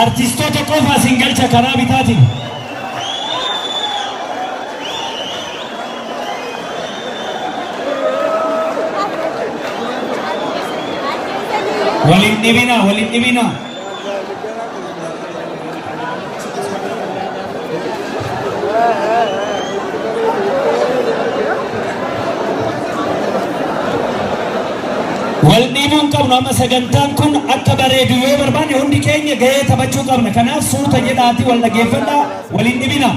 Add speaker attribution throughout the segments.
Speaker 1: Artistoota qofa singalcha karaa bitaatiin. Walin dhibina. Waldhiibuun qabnu amma sagantaan kun akka bareedu yoo barbaanne hundi keenya gahee taphachuu qabna. Kanaaf suuta jedhaati wal dhageeffadhaa. Walin dhibina.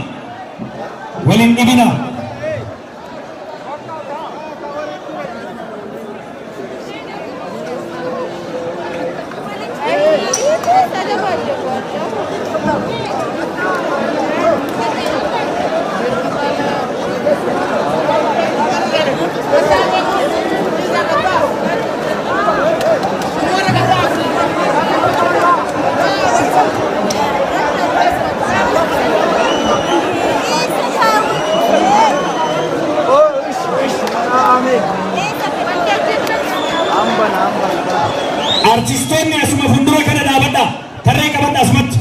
Speaker 1: Artistoonni asuma fuuldura kana dhaabadhaa. Tarree qabadhaa asumatti.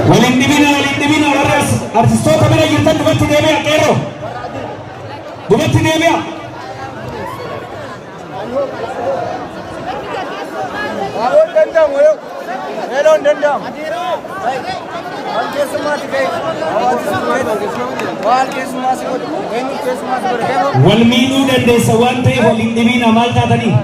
Speaker 1: Walin dhibina warras artistoota bira jirtan duubatti deebi'a qeerroo. Duubatti deebi'a. Waan danda'amu yoo meeloon danda'amu. Waan keessummaatti ga'e. Waan keessummaas godhu. Eenyu keessummaas godhu. Wal miidhuu dandeessa waan ta'eef walin dhibina maal taatanii?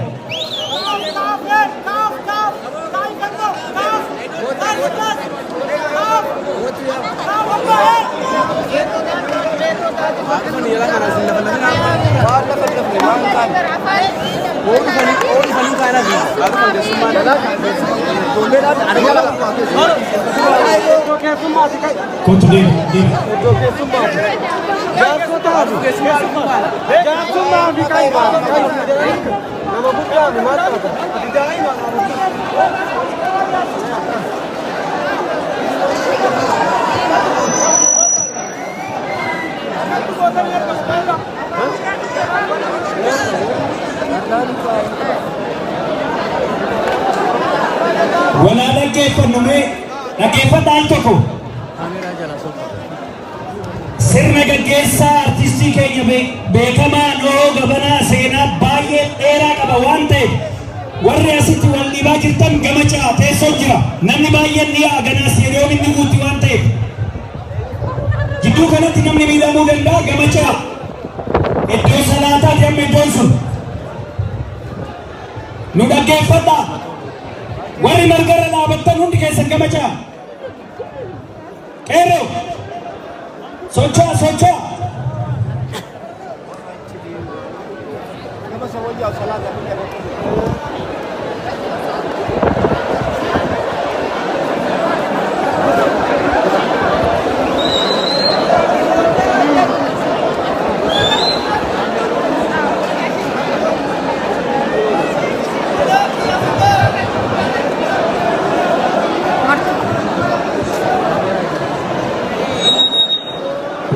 Speaker 1: Wala dhaggeeffadhaan tokko sirna gaggeessaa artistii keenya beekamaa Nohoo Gabanaa seenaa baay'ee dheeraa qaba waan ta'eef warri asitti wal dhibaa jirtan gamachaa teessoo jira. Namni baay'een ni aganaas yeroo inni guutti waan ta'eef jidduu kanatti namni miidhamuu danda'a. Gamachaa iddoo salaataati amma iddoon sun nu dhaggeeffadhaa. Warri margarra dhaabattan hundi keessan gamachaa. Qeerroo socho'a.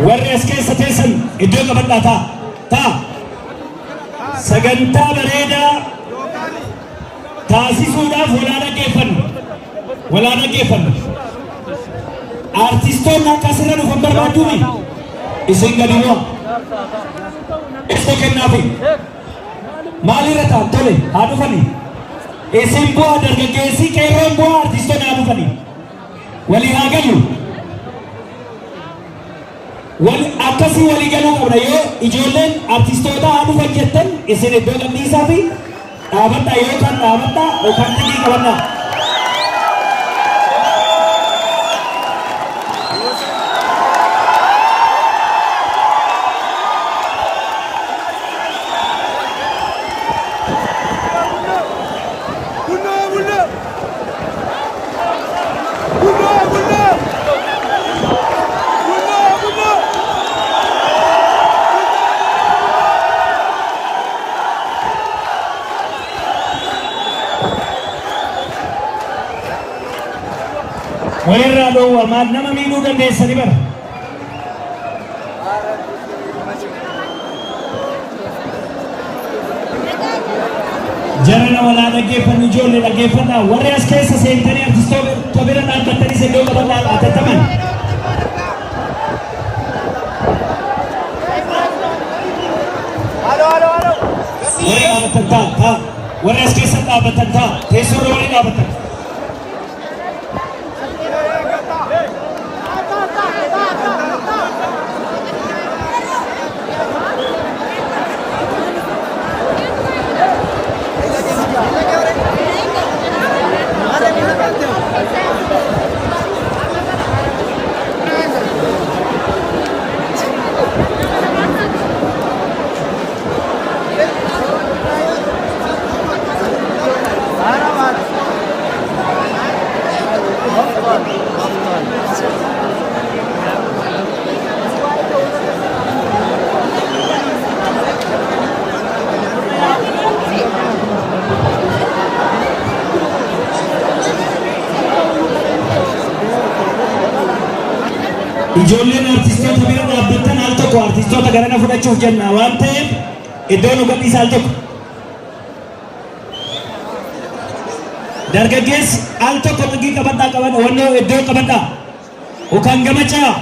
Speaker 1: Warri as keessa teessan iddoo qabadhaa ta'a. Sagantaa bareedaa taasisuudhaaf walaa dhaggeeffannu. Artistoonni akka asirra dhufan barbaaduumi isin gadi bu'a. Iftoo kennaafi maalirra ta'a tole haa dhufani. Isin bu'a dargaggeessi qeerroon bu'a artistoonni haa dhufani. Walii haa gallu. Akkasii walii galuu qabna. Yoo ijoolleen artistoota haa dhufan jettan isin iddoo gadhiisaa fi dhaabadhaa yookaan xiqqii qabannaa. walirraa dhoowwamaa nama miidhuu dandeessani bara. Jarana walaa dhaggeeffannu ijoollee dhaggeeffannaa warri as keessa seentanii artistoota bira dhaabbattanii iddoo qabanaa dhaatattaman. Warri dhaabbatan ta'a warri as keessa dhaabbatan ta'a teessoorra warri dhaabbatan. Ijoolleen artistoota bira dhaabbattan al tokko artistoota garana fudhachuuf jenna waan ta'eef iddoo nu gadhiisa al tokko. Dargaggeessi al tokko xigii qabadhaa qabadha wannoo iddoo qabadhaa ukaan gamachaa.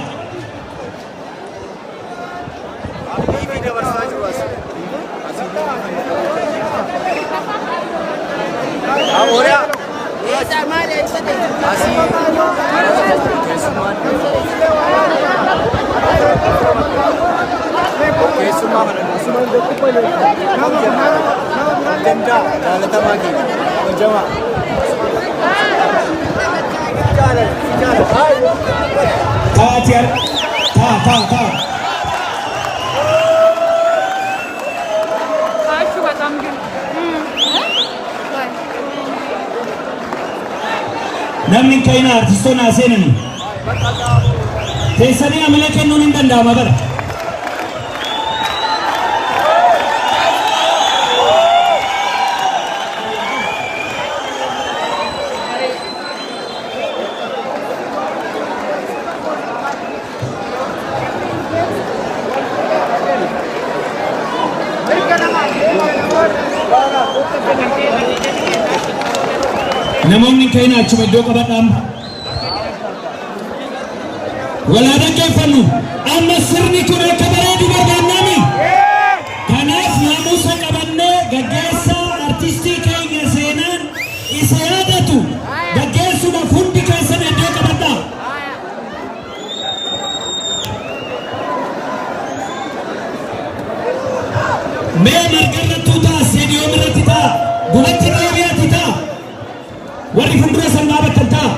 Speaker 1: Namni kaina artistoota seenani teessanii amala kennuun hin danda'ama bara. Namoonni kaina achuma iddoo qabadhaan walaa dhaggeeffannu amma sirni kun akka bareedu barbaannami. Kanaaf naamusa qabannee gaggeessaa artistii keenya seenaan isa yaadatu gaggeessuudhaaf hundi keessan iddoo qabadhaa. Mee margarrattuu ta'a seediyoom irratti ta'a gubatti deebi'aatti ta'a. Warri fuuldura san dhaabatan ta'a.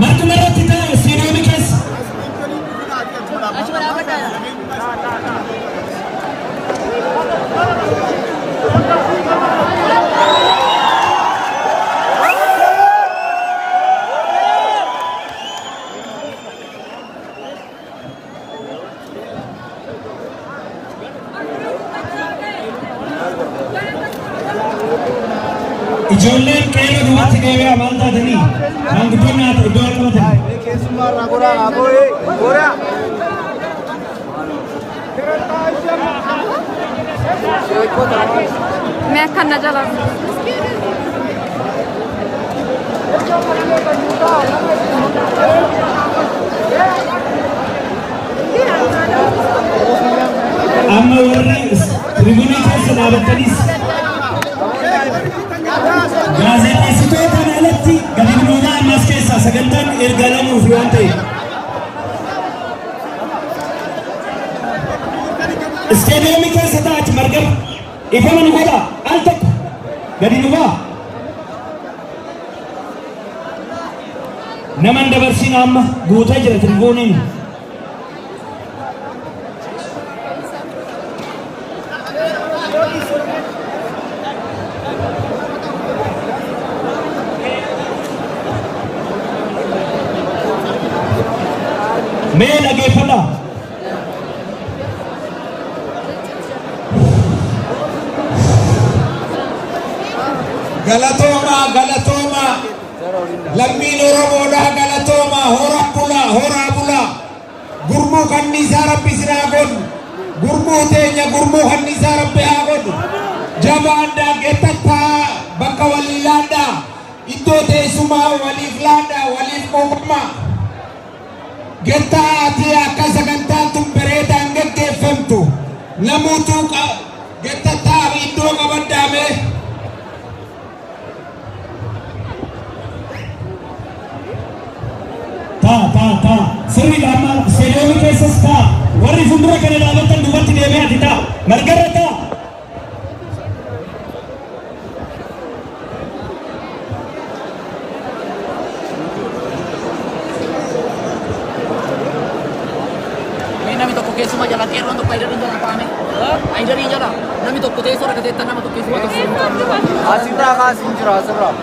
Speaker 1: Marguma irratti ta'a seediyoomii keessa. Ijoolleen qeerroo duubatti deebi'aa maal taatanii maanguddoon nyaata iddoo qabatan.
Speaker 2: मैं खाना चला
Speaker 1: Amma warri tribunii keessa dhaabattanis gaazexeessitootaan alatti gadi bu'uudhaan ammas keessaa sagantaan erga lamuuf waan ta'eef. Isteediyoomii keessa taa'achi margaba ifama nu godha al tokko gadi nu ba'a. Naman dabarsiin amma guutee jira tribuniin. Mee dhageeffadhaa.
Speaker 3: Galatooma, galatooma.
Speaker 2: lammiin Oromoodhaa galatooma horaa bulaa gurmuu kanniisaa rabbi sinaa godhu gurmuu teenya gurmuu kanniisaa rabbi haa godhu jabaadhaa geettattaa bakka walii laadhaa iddoo teessumaa waliif laadhaa waliif quuqamaa gettaa ati akka sagantaan tun bareedaan geggeeffamtu namuutuu gettattaa iddoo qabaddaame
Speaker 1: ta sirri gama stadium keessas ta warri fuuldura kana dhaabatan duubatti deemee ati ta margarra ta
Speaker 3: nami tokko keessuma jala xeerroon tokko ayidariin jala paame ayidariin jala nami tokko teessoo rakateettan nama tokko keessuma tokko asirraa kaasin jira asirraa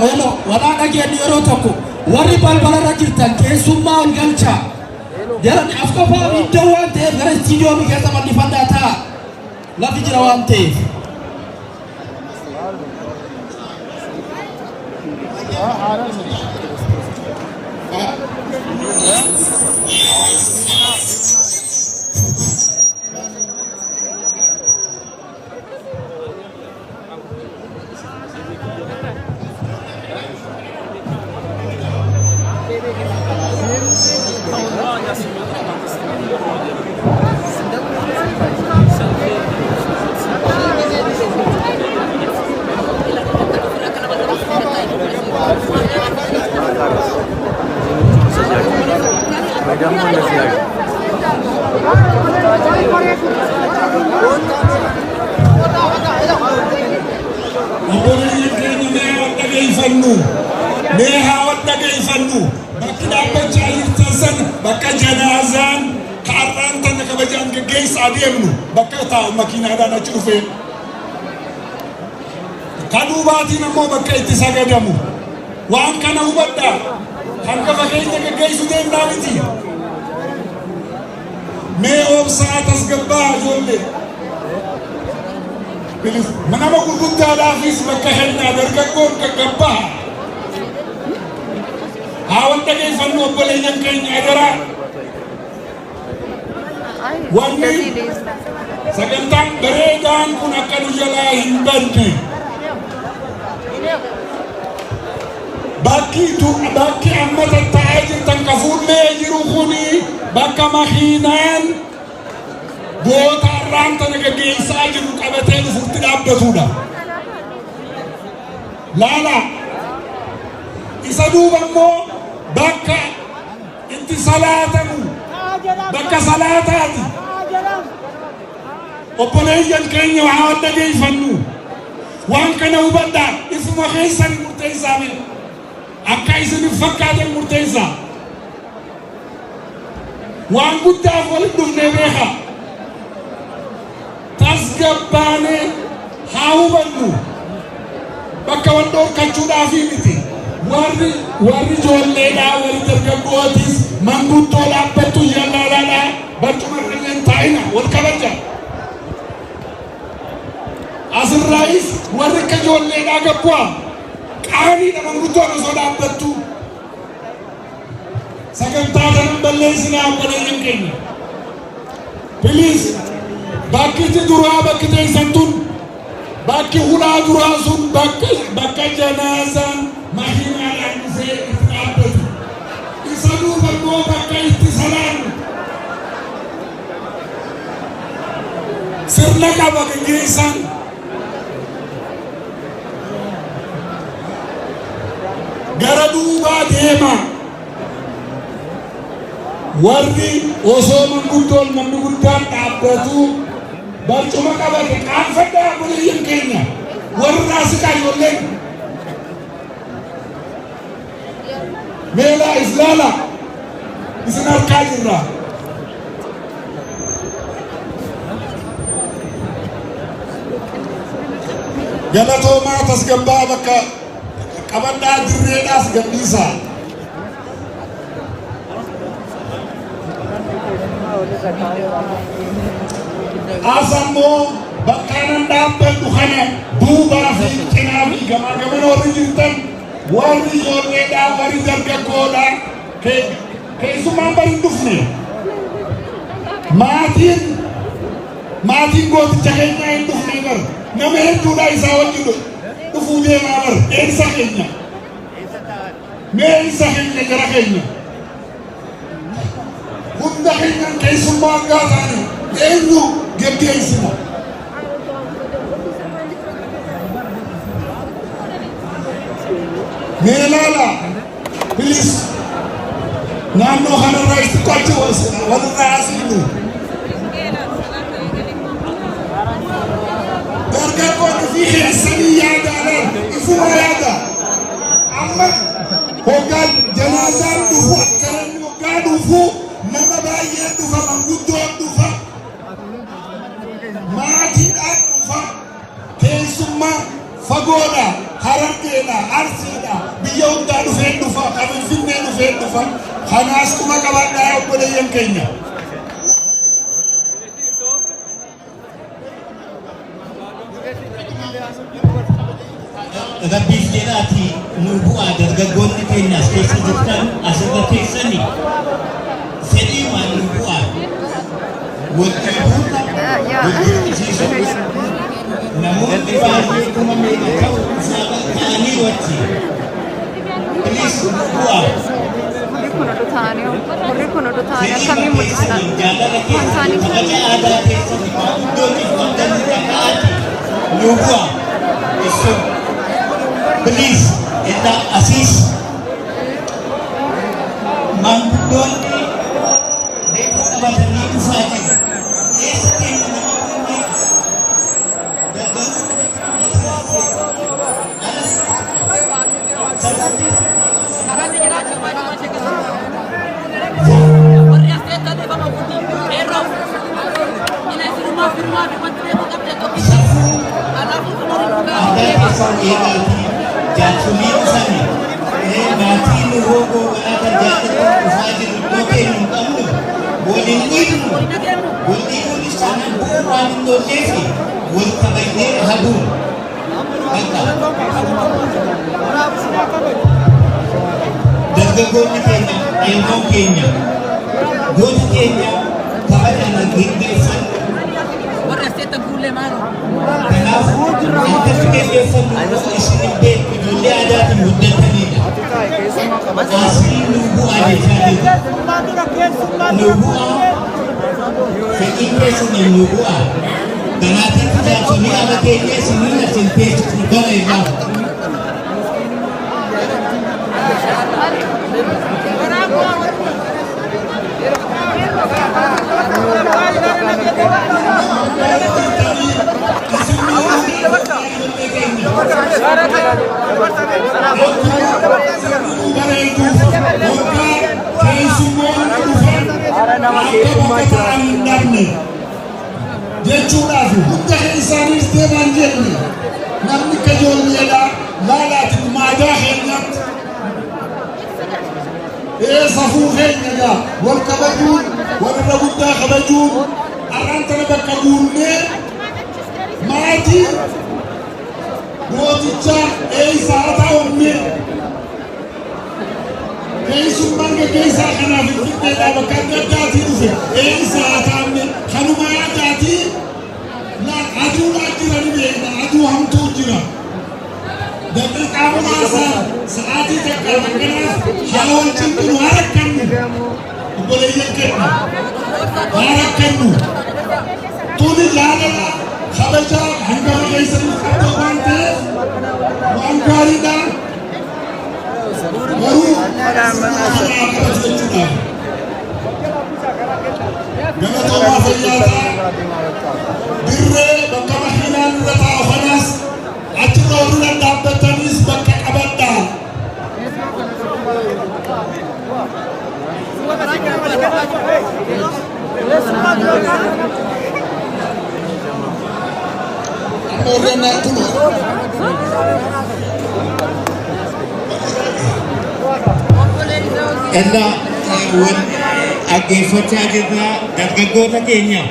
Speaker 2: Hello, walaana jenni yeroo tokko warri balbalarra jirtan keessummaa ol galchaa jedhani afqafaa iddoo waan ta'eef gara istiidiyoomii keessa mannifannaa ta'a lafi jira waan ta'eef.
Speaker 4: bakka janaazaan kaarraan tana kabajaan geggeessaa deemnu bakka taa'u makiinaadhaan achi dhufee kaduubaatiin ammoo bakka itti sagadamu waan kana hubadhaa hanga fageenya geggeessu deemnaa miti mee obsaa tasgabbaa ijoollee nama gurguddaadhaafis bakka hennaa dargaggoon gaggabbaa hawan dhaggeeffannu obboleeyyan keenya egaraa wanni sagantaan bareedaan kun akka nu jalaa hin badne bakki amma taa'ee jirtan ka fuullee jiru kuni bakka makiinaan goota har'aan tana gaggeessaa jiru qabatee dhufuutti dhaabbatudha. Laala isa duuba immoo bakka itti salaatamu bakka salaataati obboleeyyan keenya waan dhaggeeffannu waan kana hubadhaa ifuma keessan murteessaa akka isin fakkaatan murteessaa waan guddaaf walitti dhufnee beeka tasgabbaanee haa hubannu bakka wal dhorkachuudhaafi miti warri ijoolleedhaa warri dargaggootis manguddoo dhaabbattu jalaalaadhaa barcuma irralleen taa'ina wal kabaja asirraayis warri akka ijoolleedhaa gabbu'aa qaaniidha manguddoon osoo dhaabbattu sagantaa kanan balleessinaa obboleeyyan keenya piliis bakki itti duraa bakki teessan tun bakki hulaa duraa sun bakka janaasaan makiinaadhaan dhufee itti dhaabbatu isa duuba immoo bakka itti salaannu sirna qaba gaggeessan gara duubaa deema warri osoo manguddoon namni guddaan dhaabbatu barcuma qabate qaanfadhaa bulayyan keenya warri raasikaa ijoolleen meelaa islaala isin harkaa jirra. Galatoomaa tasgabbaa bakka qabadhaa dirreedhaas gadhiisaa. Asammoo bakkaanan dhaabbadhu kana duubaa fi cinaa fi gamaa gamana warri jirtan warri ijoolleedhaa warri dargaggoodhaa keessumaan bari hin dhufne maatiin gooticha keenyaa hin dhufne bar nama hedduudha isaa wajji dhufuu deemaa bar eessa keenya mee eessa keenya gara keenya hunda keenyan keessummaa hangaa taane eenyu geggeessina. Meelaala please naannoo kanarraa itti qochi walirraa asiinu. Dargaggoonni fi keessanii yaadaaleen ifuma yaada amma hoggaan janaasaan dhufu akkanatti hoggaa dhufu nama baay'ee dhufa manguddoon dhufa maatiidhaan dhufa keessummaa fagoodha harargeedha arsiidha biyya hundaa dhufee dhufa Finfinnee dhufee dhufa kanaas kuma qabaadhaa obboleeyyan keenya.
Speaker 5: Rabbiif jedhaati nu bu'aa dargaggoonni keenyas keessa jirtan asirra keessani fedhii waan nu bu'aa walqabuudha walqabsiisuudha namoonni baay'ee kuma meeqa ta'anii wajji bilis nu bu'aa
Speaker 6: Warri kun oduu ta'anii akkamiin mul'isan?
Speaker 5: jaalala keessatti kabaja aadaa keessatti maanguddoonni wantoonni dhaqaati nu bu'aa isun please ita asis manguddoonni beeku qabatanii dhufaa jiru eessa keenya nama kunneen jaarsolii dhufani maatiin roogoo walaata jaallatan dhufaa jiru iddoo keenya hin qabnu waliin dhiibnu wal dhiibuunis taanaan bu'uun waan hin oollee fi wal kabajnee haduun dargaggoonni keenya eegoon keenya goota keenya kabajaan gaggeessan kanaaf akkasi gaggeeffannu isin beeku ijoollee aadaatiin guddatanidha. Asii nu bu'aa jechaa jiru. Nu bu'aa fedhiin keessanii nu bu'aa. Kanaatiin tajaajilli ala keenya isinii asin teessisu gara irraa.
Speaker 4: jechuudhaaf hunda isaaniis deemaan jenne namni kajoolleedha laalaati maadaa keenyatti safuu keenyadha wal kabajuun warra guddaa kabajuun arraan tana bakka guunnee maatii mooticha isaa ta'uunne keessummaan gaggeessaa kanaaf Finfinneedhaa bakka adda addaatii dhufe isaa ta'amne kanuma yaadaatii aduudhaa jira ni beekna aduu hamtuu jira daqiiqaa muraasa sa'aatii takka akkanaaf haa wal cinqinu haa rakkannu obboleeyyan kenna haa rakkannu tuni jaalala kabajaa hangama keessatti qabda waan ta'eef waan gaariidha garuu kabaju jechuudha dirree bakka makiinaan irra taa'u kanas achirra warri dhaabbatanis bakka qabadhaa.
Speaker 5: Ella dhaggeeffachaa jirra dargaggoota keenya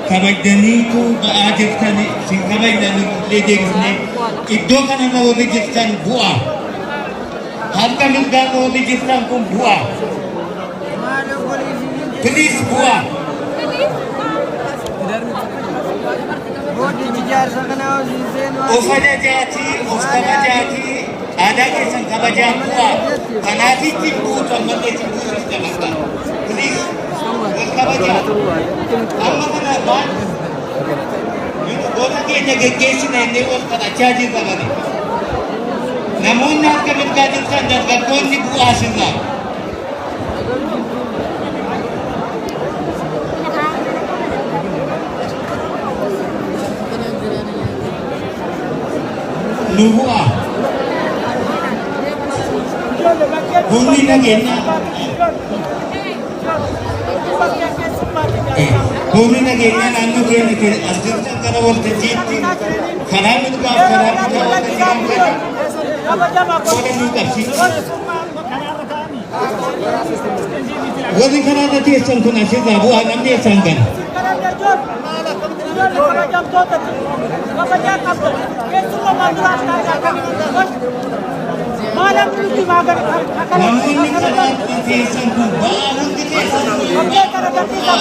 Speaker 5: kabajaniitu ba'aa jirtan sin kabajnan illee deebisne iddoo kanarra warri jirtan bu'a harka mirgaarra warri jirtan kun bu'a please bu'a of ajajaatii of kabajaatii aadaa keessan kabajaa bu'a kanaafitti buutu ammalleetti buutu dabarta please wal kabajaa amma kana waan goota keenya geggeessina innee wal kadhachaa jirra bane namoonni harka mirgaa jirtan dargaggoonni bu'aa sirraa nu bu'aa humni nageenya naannoo keenya as jirtan kana waltajjiitti karaa mirgaaf karaa bitaa waltajjii qooda nuu qabsiisa warri karaarra teessan kun asirraa bu'aa namni eessaan gana namoonni karaarra teessan kun ba'aa hundi teessan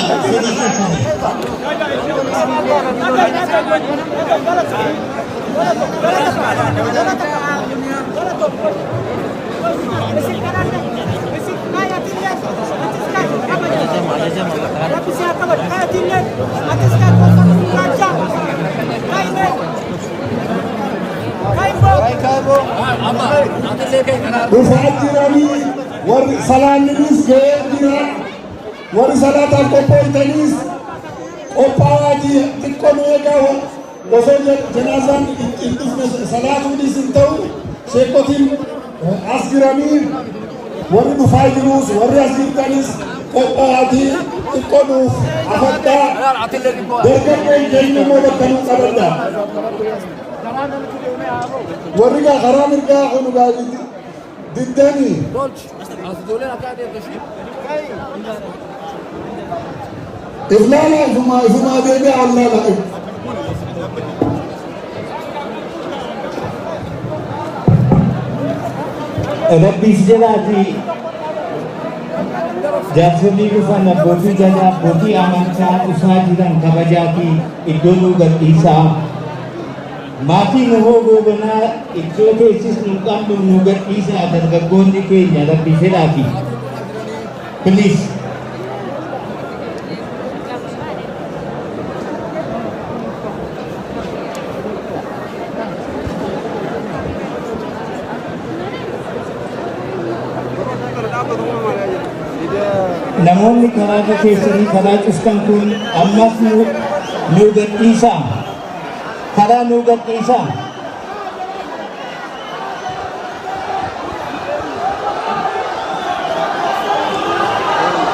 Speaker 4: dhufaa jiranii warri salaanninis ga'ee jira warri salaataan qophooftanis qophaa'aa xiqqoo nu eegaa osoo janaasaan hin dhufne salaatuunis hin ta'u sheekotiin as jiranii warri dhufaa jirus warri as jirtanis qophaa'aatii xiqqoo nuuf afaddaa dargaggoon keenya immoo bakka nuu qabaddaa warri karaa mirgaa kun diddanii iflaala ifumaa deebi'a allaala
Speaker 5: rabbiif jedhaatii jaarsolii dhufan abbootii gadaa abbootii amantaa dhufaa jiran kabajaatii iddoo nuu gadhiisaa maatii nu hoogoganaa iddoo teessis nu qabnu nu gadhiisaa dargaggoonni keenya rabbi fedhaatii please namoonni karaa keessanii karaa cuftan kun ammas nu gadhiisaa karaa nu gadhiisaa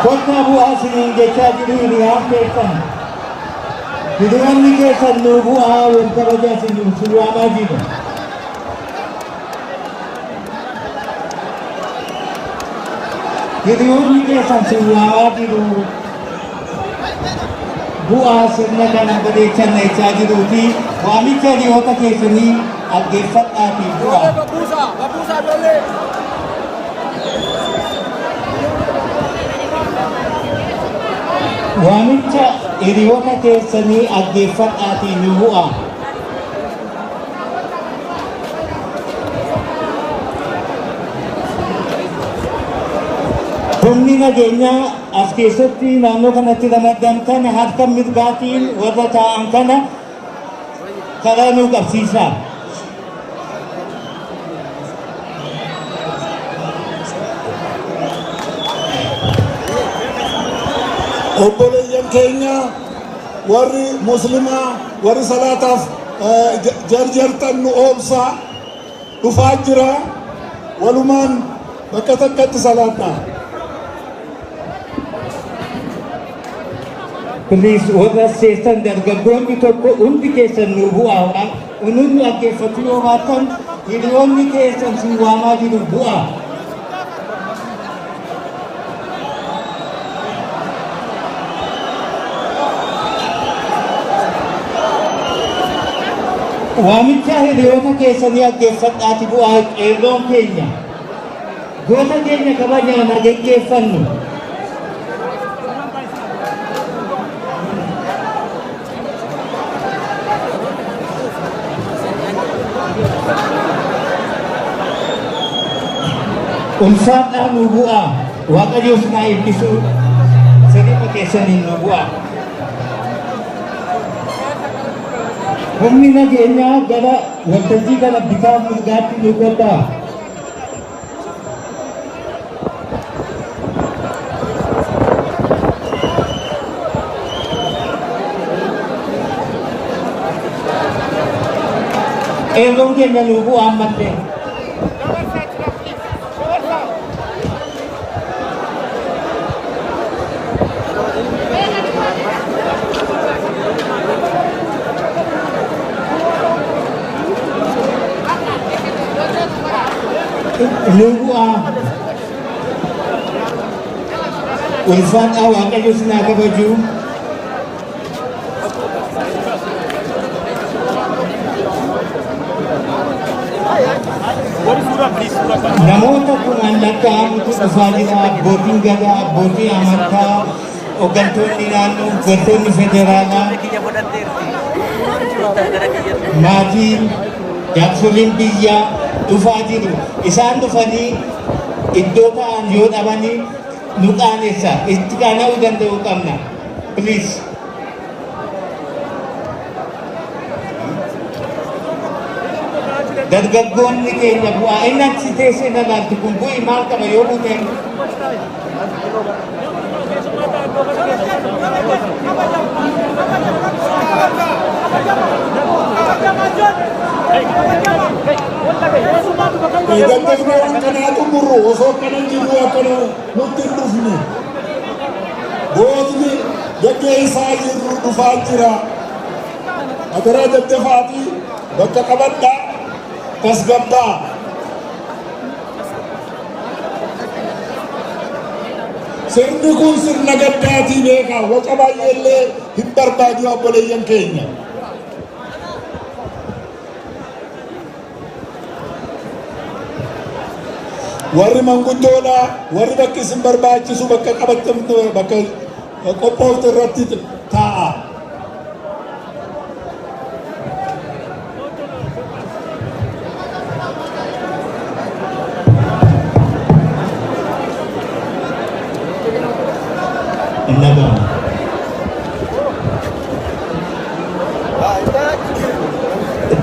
Speaker 5: kottaa bu'aa isiniin jechaa jiru hiriyaan keessan hiriyoonni keessan nu bu'aa wal kabajaa isiniin surraamaa jiru hiriyoonni keessan surraamaa jiru bu'aa sirna kana bareechanna jechaa jiruuti waamicha hiriyoota keessanii dhaggeeffadhaatii bu'aa waamicha hiriyoota keessanii dhaggeeffadhaatii nu bu'aa humni nageenyaa as keessatti naannoo kanatti ramadamtan harka mirgaatiin warra taa'an kana karaa nu qabsiisaa
Speaker 4: obboleeyyan keenya warri muslimaa warri salaataaf jarjartan nu oobsa dhufaa jira walumaan bakka takkatti salaadha.
Speaker 5: Please, warra seetan dargaggoonni tokko hundi keessan nu bu'aa. Ununni dhaggeeffatu yoo baattan hiriyoonni keessan si waamaa jiru bu'aa. Waamicha hiriyoota keessanii dhaggeeffadhaati bu'aa qeerroon keenya. Goota keenya kabajaan haa geggeeffannu. Ulfaadhaan nu bu'aa. Waaqayyoos naa eebbisu sirriifa keessaniin nu bu'aa. Humni nageenyaa gara waltajjii kana bitaa mirgaatti nu godhaa. Qeerroon keenya nu bu'aa ammallee. Lubu'a ulfaadhaa waaqayyo sinaa kabaju namoota kunaan lakkaa'amutu dhufaa jira abbootiin gadaa abbootii amantaa hooggantoonni naannoo hooggantoonni federaalaa maatiin jaarsoliin biyyaa dhufaa jiru. Isaan dhufanii iddoo ta'an yoo dhabanii nu qaanessa. Itti qaana'uu danda'uu qabna. Please. Dargaggoonni keenya bu'aa inni achi teessee ilaaltu kun bu'ii maal qaba yoo buuteen?
Speaker 4: Dargaggoon kanaa xumurru osoo akkana jiru akkana nutti hin dhufne. Gootni gaggeessaa jirru dhufaa jira. Ataraa daddafaatii bakka qabadhaa tasgabbaa. Sirni kun sirna gaddaatii beekaa waca baay'eellee hin barbaadu obboleeyyan keenya. Warri manguddoodha warri bakki isin barbaachisu bakka qabattamtu bakka qophooftu irratti taa'a.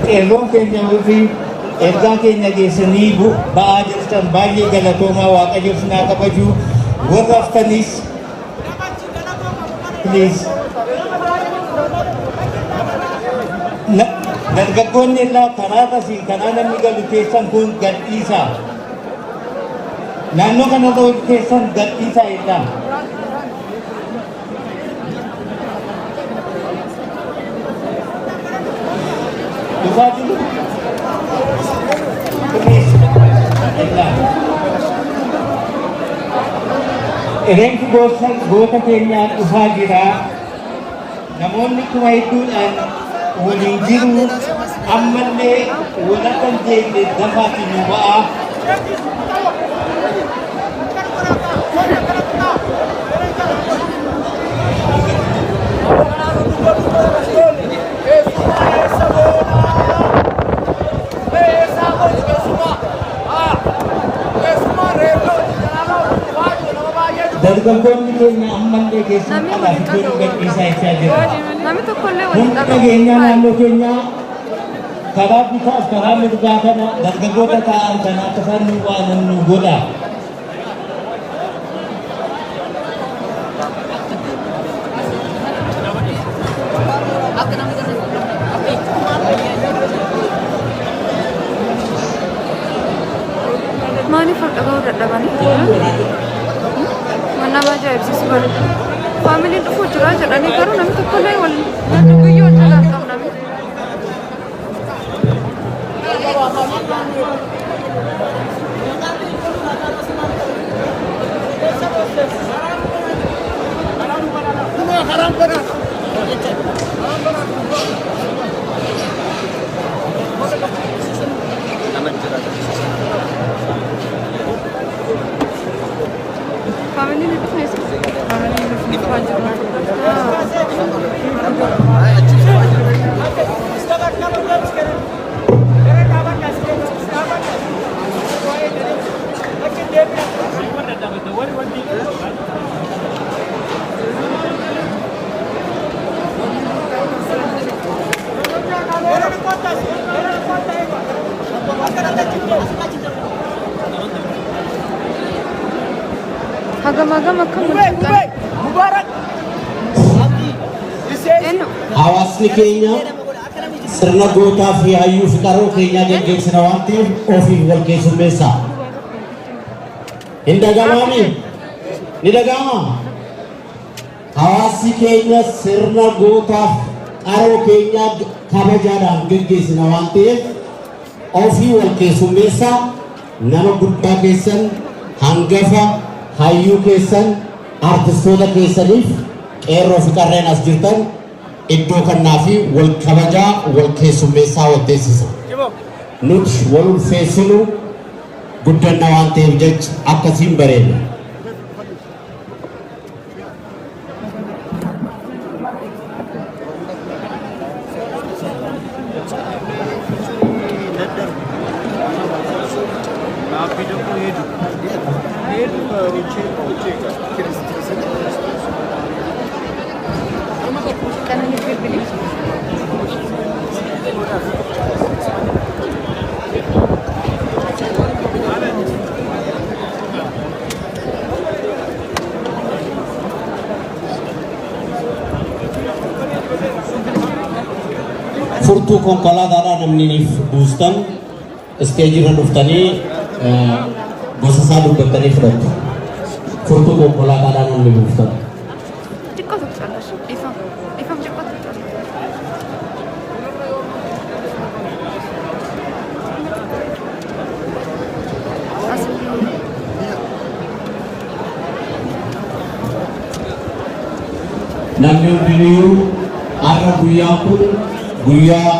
Speaker 5: Qeerroon keenya fi ergaa keenya geessanii ba'aa jirtan baay'ee galatoomaa waaqayyoof naa kabaju warra haftanis please dargaggoonni irraa karaa tasiin karaa namni galu keessan kun gadhiisaa naannoo kanarra hojii keessan gadhiisaa irraa dhufaa jiru Reenki goota keenyaan dhufaa jira. Namoonni kuma hedduudhaan waliin jiru ammallee walakka hin deemne dafaatii nu ba'aa. Dargaggoonni keenya ammallee keessatti alaafitoonni gadhiisaa jechaa jira. Hundi nageenyaa naannoo keenyaa karaa bitaaf karaa mirgaa kana dargaggoota taa'an kana akka isaan nu waanan nu godha.
Speaker 6: ajaa'ibsiisu bari. Faamiliin dhufuu jira jedhanii garuu namni tokkollee wal guyyoo jalaan qabu namni. Family itu nice. Family itu banyak. Agam-agam akan menunjukkan Mubarak.
Speaker 5: Hawaasni keenya sirna gootaa fi hayyuu fi qaroo keenyaa geggeessina waan ta'eef ofiif wal keessummeessa. Hin dhaga'amani? Ni dhaga'ama? Hawaasni keenya sirna gootaa fi qaroo keenyaa kabajaadhaan geggeessina waan ta'eef ofii wal keessummeessa. Nama guddaa keessan hangafa hayyuu keessan artistoota keessaniif qeerroo fi qarreen as jirtan iddoo kannaa fi wal kabajaa wal keessummeessaa wal teessisa. Nuti wal ulfeessinu guddanna waan ta'eef jecha akkasiin bareedna. Furtuu konkolaataadhaan namni buustan isteejirra dhuftanii gosa isaa dubbattanii fudhattu. Furtuu konkolaataadhaan namni buustan.
Speaker 6: Xiqqoo tokko callashu. Ifam xiqqoo tokko callashu.
Speaker 5: Namni hundinuu har'a guyyaa kun guyyaa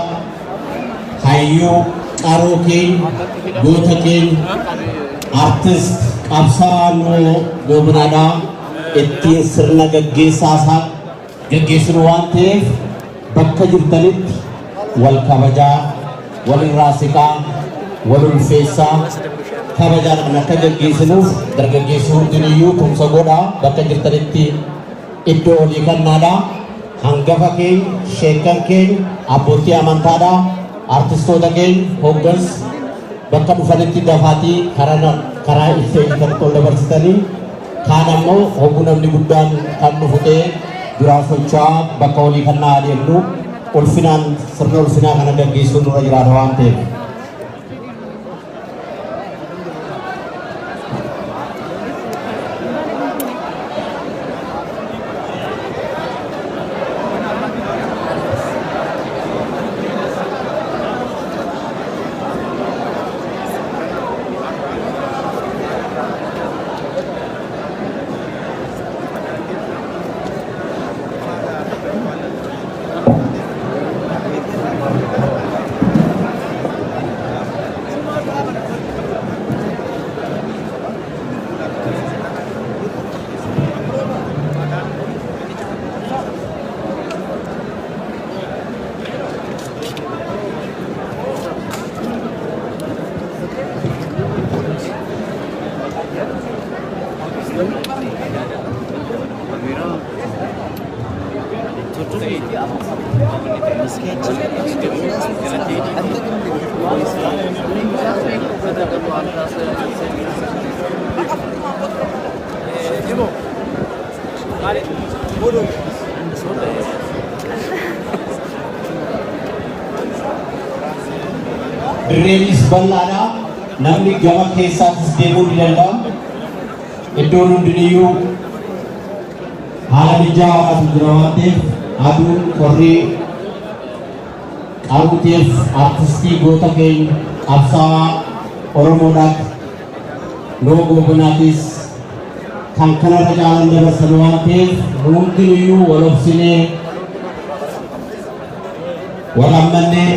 Speaker 5: hayyuu qaroo keenya goota keenya artist qabsaa nuu goobnaadhaa ittiin sirna gaggeessaa isaa gaggeessinu waan ta'eef bakka jirtanitti wal kabajaa wal irraa siqaa wal ulfeessaa kabajaadhaan akka gaggeessinuuf dargaggeessi hundiniyyuu tumsa godhaa bakka jirtanitti iddoo olii kannaadhaa. Hangafa keenya, sheekan keenya, abbootii amantaadhaa, artistoota keenya, hoggansa bakka dhufanitti dafaatii karaa ittee kan tola dabarsitanii kaan ammoo hogguu namni guddaan kan dhufu ta'ee duraa socho'aa bakka olii kannaa adeemnu ulfinaan sirna ulfinaa kana gaggeessuun nurra jiraata waan ta'eef. Dirreenis bal'aadhaa namni gama keessaatis deemuu ni danda'a. Iddoon hundiniyyuu haala mijaa'aa jira waan ta'eef aduun qorrii qabuutiif artistii goota keenya qabsaa'aa Oromoodhaaf loogoo banaatis kan kanarra caalan dabarsan waan ta'eef hundinuyyuu wal obsinee wal ammannee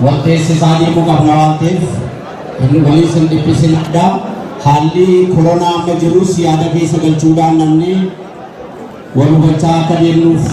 Speaker 5: wal teessisaa deemuu qabna waan ta'eef waliin sin dhiphisin addaa haalli koronaa amma jirus yaada keessa galchuudhaan namni wal hubachaa akka deemnuuf